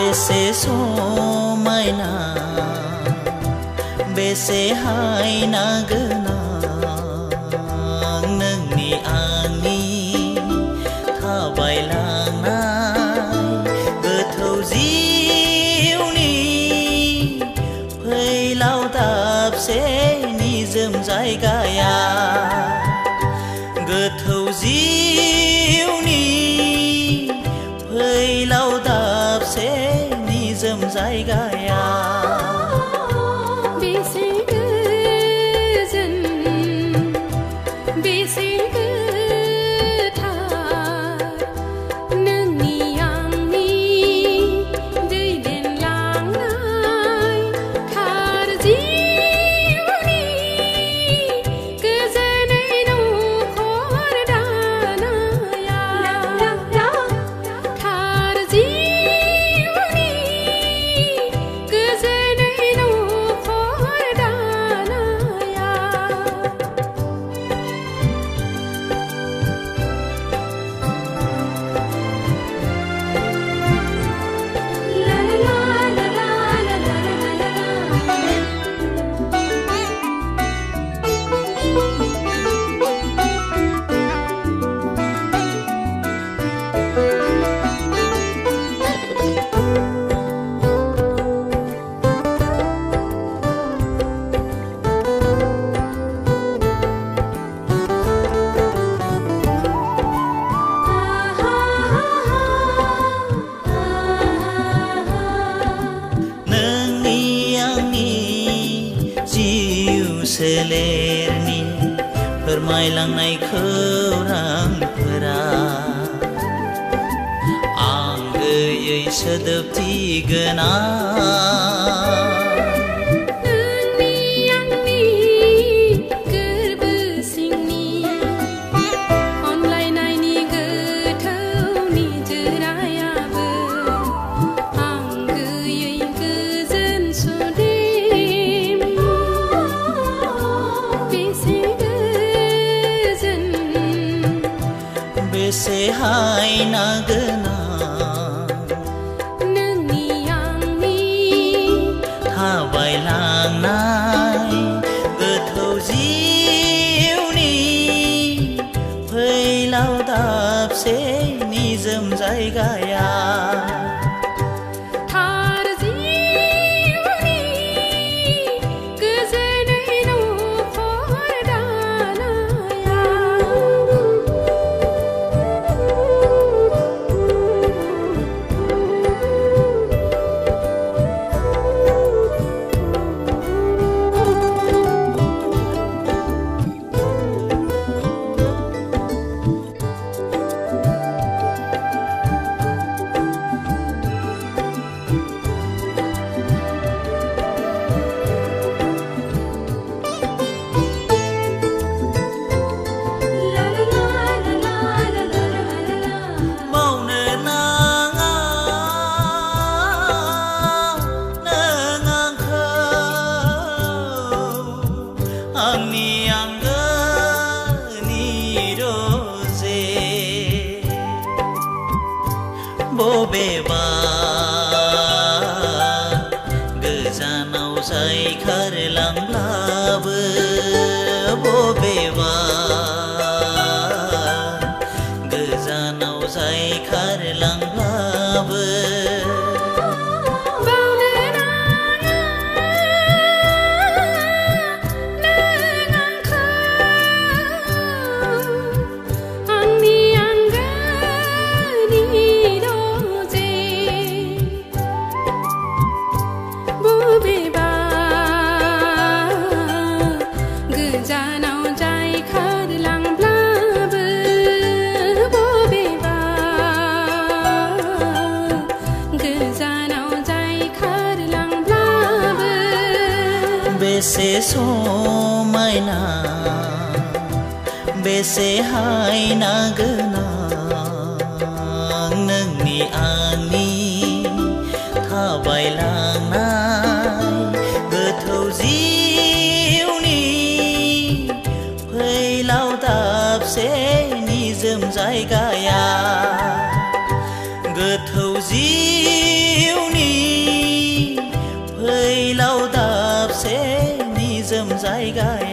बेसे समायना बेसे हायना गोनां नोंनि आंनि थाबायलांनाय गोथौ जिउनि फैलाव दाबसे निजोम जायगाया गोथौ जिउनि फैलाव दाबसे निजोम जायगाया बेसे गोजोन बेसे गोथार नोंनि आंनि दैदेनलांनाय थार जिउनि गोजोनै न'खर दानाया थार जिउनि गोजोनै न'खर दानाया ला ला ला ला ला ला ला नोंनि आंनि जिउ सोलेरनि फोरमायलांनाय खौरांफोरा आं गैयै सोदोबथि गोनां नोंनि आंनि गोरबो सिंनि अनलायनायनि गोथौ निजोरायाबो आं गैयै गोजोन सुदेम बेसे गोजोन बेसे हायना गोनां नोंनि आंनि थाबायलांनाय गोथौ जिउनि फैलाव दाबसे निजोम जायगाया थार जिउनि गोजोनै न'खर दानाया ला ला ला ला ला ला मावनो नाङा नों आंखौ आंनि आंगोनि रजे बबेबा गोजानाव जाय खारलांब्लाबो बबेबा गोजानाव जाय खारलांब्लाबो बावनो नाङा नों आंखौ आंनि आंगोनि रजे बबेबा गोजानाव जाय खारलांब्लाबो बबेबा गोजानाव जाय खारलांब्लाबो बेसे समायना बेसे हायना गोनां नोंनि आंनि थाबायलांनाय गोथौ जिउनि फैलाव दाबसे निजोम जायगाया गोथौ जिउनि गाय